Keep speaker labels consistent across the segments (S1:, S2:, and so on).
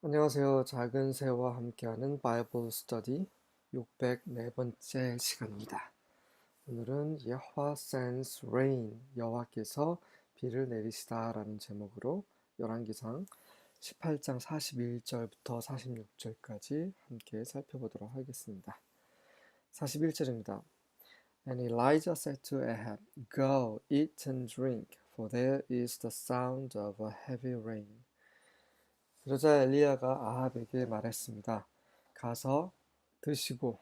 S1: 안녕하세요. 작은 새와 함께하는 바이블 스터디 604번째 시간입니다. 오늘은 여호와 sends rain, 여호와께서 비를 내리시다라는 제목으로 열왕기상 18장 41절부터 46절까지 함께 살펴보도록 하겠습니다. 41절입니다. And Elijah said to Ahab, Go, eat and drink, for there is the sound of a heavy rain. 그러자 엘리야가 아합에게 말했습니다. 가서 드시고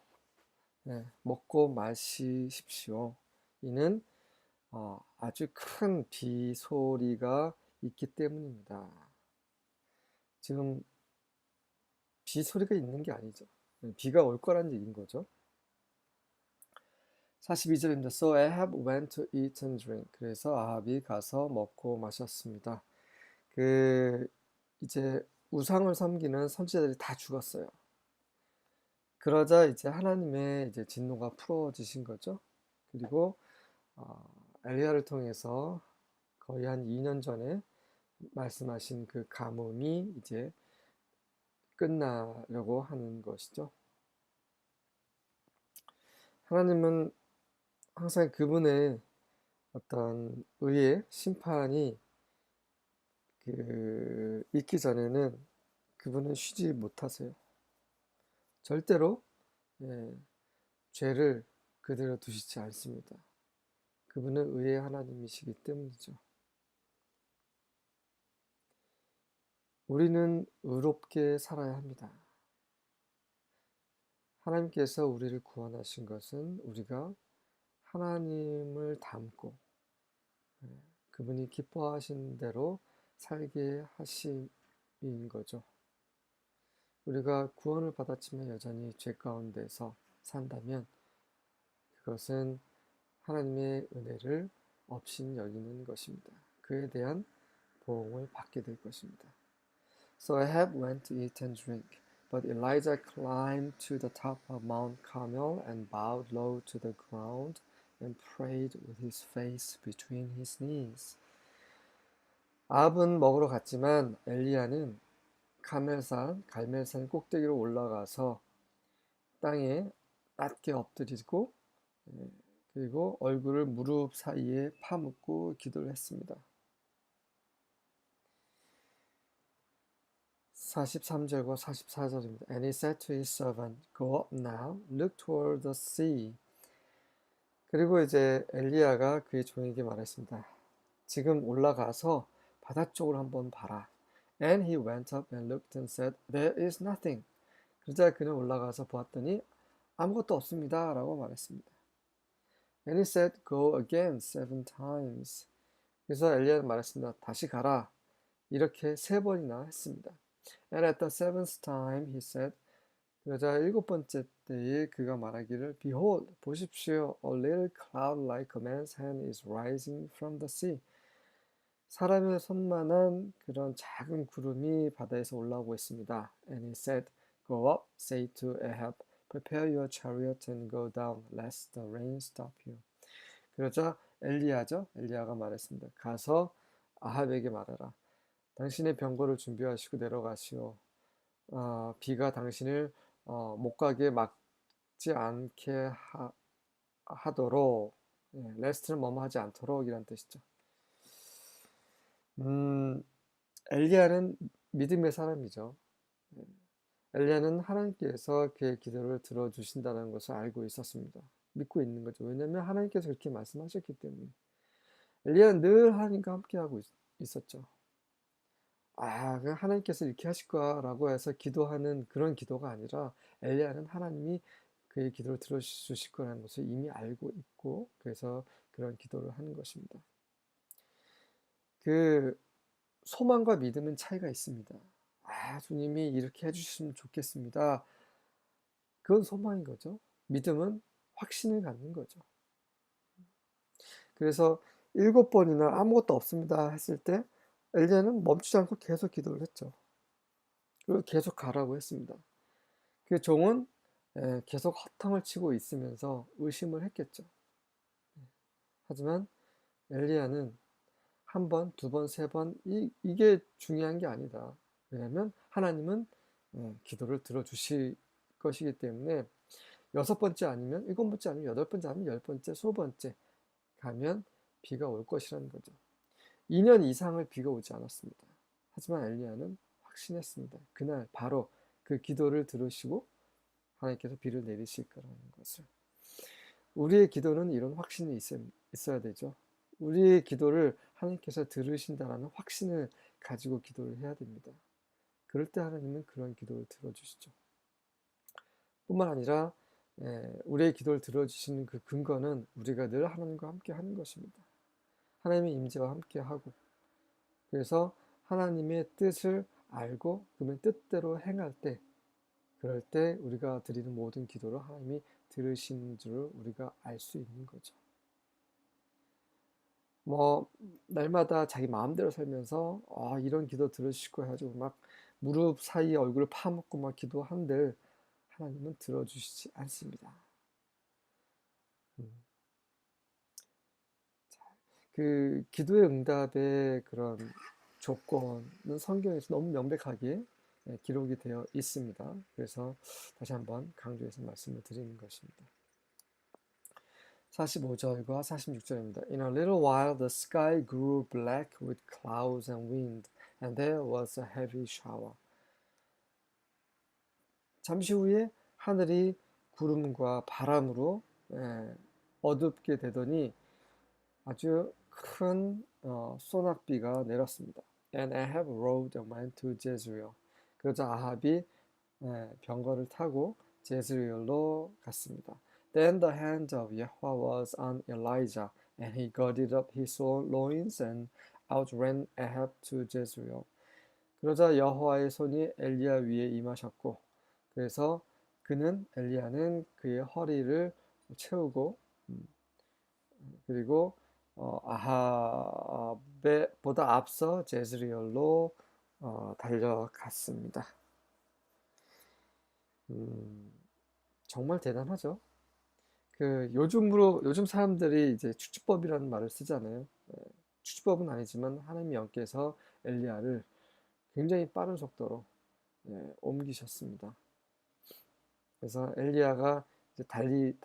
S1: 먹고 마시십시오. 이는 아주 큰 비 소리가 있기 때문입니다. 지금 비 소리가 있는 게 아니죠. 비가 올 거란 얘기인 거죠. 42절입니다. So Ahab went to eat and drink. 그래서 아합이 가서 먹고 마셨습니다. 이제 우상을 섬기는 선지자들이 다 죽었어요. 그러자 이제 하나님의 이제 진노가 풀어지신 거죠. 그리고 엘리야를 통해서 거의 한 2년 전에 말씀하신 그 가뭄이 이제 끝나려고 하는 것이죠. 하나님은 항상 그분의 어떤 의의 심판이 있기 전에는 그분은 쉬지 못하세요. 절대로 죄를 그대로 두시지 않습니다. 그분은 의의 하나님이시기 때문이죠. 우리는 의롭게 살아야 합니다. 하나님께서 우리를 구원하신 것은 우리가 하나님을 닮고 그분이 기뻐하신 대로 살게 하심인 거죠. 우리가 구원을 받았지만 여전히 죄 가운데서 산다면 그것은 하나님의 은혜를 없인 여기는 것입니다. 그에 대한 보응을 받게 될 것입니다. So Ahab went to eat and drink, but Elijah climbed to the top of Mount Carmel and bowed low to the ground and prayed with his face between his knees. 아합은 먹으러 갔지만 엘리야는 갈멜산 꼭대기로 올라가서 땅에 낮게 엎드리고 그리고 얼굴을 무릎 사이에 파묻고 기도를 했습니다. 43절과 44절입니다. And he said to his servant, Go up now, look toward the sea. 그리고 이제 엘리야가 그의 종에게 말했습니다. 지금 올라가서 바다 쪽을 한번 봐라. And he went up and looked and said, There is nothing. 그러자 그는 올라가서 보았더니 아무것도 없습니다. 라고 말했습니다. And he said, Go again 7 times. 그래서 엘리야는 말했습니다. 다시 가라. 이렇게 3번이나 했습니다. And at the 7th time he said, 그러자 7번째 때에 그가 말하기를 Behold, 보십시오, a little cloud like a man's hand is rising from the sea. 사람의 손만한 그런 작은 구름이 바다에서 올라오고 있습니다. And he said, Go up, say to Ahab, prepare your chariot and go down, lest the rain stop you. 그러자 엘리야가 말했습니다. 가서 아합에게 말하라. 당신의 병거를 준비하시고 내려가시오. 비가 당신을 못 가게 막지 않게 하도록, 레스트는 뭐뭐하지 않도록 이란 뜻이죠. 엘리야는 믿음의 사람이죠. 엘리야는 하나님께서 그의 기도를 들어주신다는 것을 알고 있었습니다. 믿고 있는 거죠. 왜냐하면 하나님께서 그렇게 말씀하셨기 때문에. 엘리야는 늘 하나님과 함께하고 있었죠. 그냥 하나님께서 이렇게 하실 거라고 해서 기도하는 그런 기도가 아니라 엘리야는 하나님이 그의 기도를 들어주실 거라는 것을 이미 알고 있고 그래서 그런 기도를 하는 것입니다. 소망과 믿음은 차이가 있습니다. 주님이 이렇게 해주시면 좋겠습니다. 그건 소망인 거죠. 믿음은 확신을 갖는 거죠. 그래서 7번이나 아무것도 없습니다 했을 때 엘리야는 멈추지 않고 계속 기도를 했죠. 그리고 계속 가라고 했습니다. 그 종은 계속 허탕을 치고 있으면서 의심을 했겠죠. 하지만 엘리야는 1번, 2번, 3번 이게 중요한 게 아니다. 왜냐하면 하나님은 기도를 들어주실 것이기 때문에 6번째 아니면 7번째 아니면 8번째 아니면 10번째 20번째 가면 비가 올 것이라는 거죠. 2년 이상을 비가 오지 않았습니다. 하지만 엘리야는 확신했습니다. 그날 바로 그 기도를 들으시고 하나님께서 비를 내리실 거라는 것을. 우리의 기도는 이런 확신이 있어야 되죠. 우리의 기도를 하나님께서 들으신다는 확신을 가지고 기도를 해야 됩니다. 그럴 때 하나님은 그런 기도를 들어주시죠. 뿐만 아니라 우리의 기도를 들어주시는 그 근거는 우리가 늘 하나님과 함께 하는 것입니다. 하나님의 임재와 함께 하고, 그래서 하나님의 뜻을 알고 그분의 뜻대로 행할 때, 그럴 때 우리가 드리는 모든 기도를 하나님이 들으시는 줄 우리가 알 수 있는 거죠. 뭐 날마다 자기 마음대로 살면서 이런 기도 들으시고 해가지고 막 무릎 사이에 얼굴을 파묻고 막 기도한들 하나님은 들어주시지 않습니다. 그 기도의 응답의 그런 조건은 성경에서 너무 명백하게 기록이 되어 있습니다. 그래서 다시 한번 강조해서 말씀을 드리는 것입니다. 45절과 46절입니다. In a little while the sky grew black with clouds and wind, and there was a heavy shower. 잠시 후에 하늘이 구름과 바람으로 어둡게 되더니 아주 큰 소낙비가 내렸습니다. And Ahab rode and went to Jezreel. 그러자 아합이 병거를 타고 제스리엘로 갔습니다. Then the hand of Yahweh was on Elijah, and he girded up his loins and outran Ahab to Jezreel. 그러자 여호와의 손이 엘리야 위에 임하셨고, 그래서 엘리야는 그의 허리를 채우고, 그리고 아합보다 앞서 제스리엘로 달려갔습니다. 정말 대단하죠. 요즘 사람들이 이제 추주법이라는 말을 쓰잖아요. 추주법은 아니지만 하나님의 영께서 엘리야를 굉장히 빠른 속도로 옮기셨습니다. 그래서 엘리야가 이제 달릴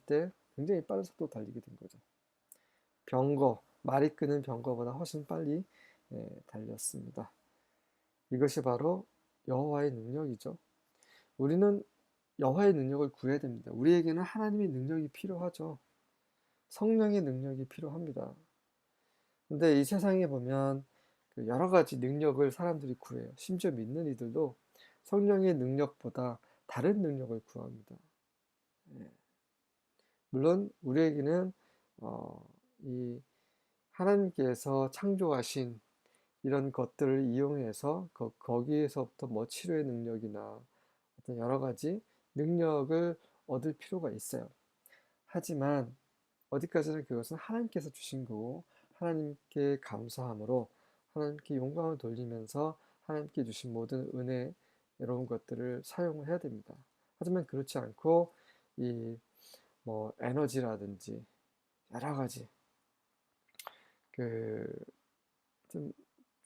S1: 때 굉장히 빠른 속도로 달리게 된 거죠. 말이 끄는 병거보다 훨씬 빨리 달렸습니다. 이것이 바로 여호와의 능력이죠. 우리는 여호와의 능력을 구해야 됩니다. 우리에게는 하나님의 능력이 필요하죠. 성령의 능력이 필요합니다. 근데 이 세상에 보면 여러 가지 능력을 사람들이 구해요. 심지어 믿는 이들도 성령의 능력보다 다른 능력을 구합니다. 물론 우리에게는 이 하나님께서 창조하신 이런 것들을 이용해서 거기에서부터 뭐 치료의 능력이나 어떤 여러 가지 능력을 얻을 필요가 있어요. 하지만 어디까지나 그것은 하나님께서 주신 거고, 하나님께 감사함으로 하나님께 영광을 돌리면서 하나님께 주신 모든 은혜, 이런 것들을 사용을 해야 됩니다. 하지만 그렇지 않고 뭐 에너지라든지 여러 가지 좀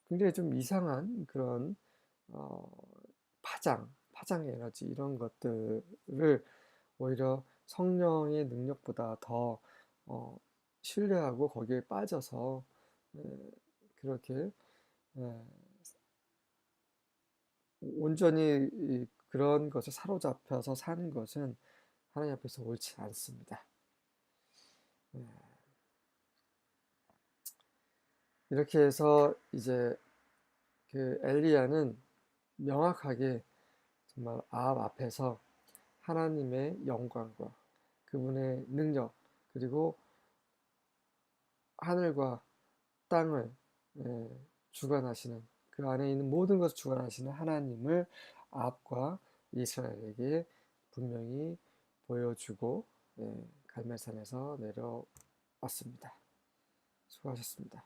S1: 굉장히 좀 이상한 그런 파장의 에너지, 이런 것들을 오히려 성령의 능력보다 더 신뢰하고 거기에 빠져서 그렇게 온전히 그런 것에 사로잡혀서 사는 것은 하나님 앞에서 옳지 않습니다. 이렇게 해서 이제 그 엘리야는 명확하게 정말 아합 앞에서 하나님의 영광과 그분의 능력, 그리고 하늘과 땅을 주관하시는, 그 안에 있는 모든 것을 주관하시는 하나님을 아합과 이스라엘에게 분명히 보여주고 갈멜산에서 내려왔습니다. 수고하셨습니다.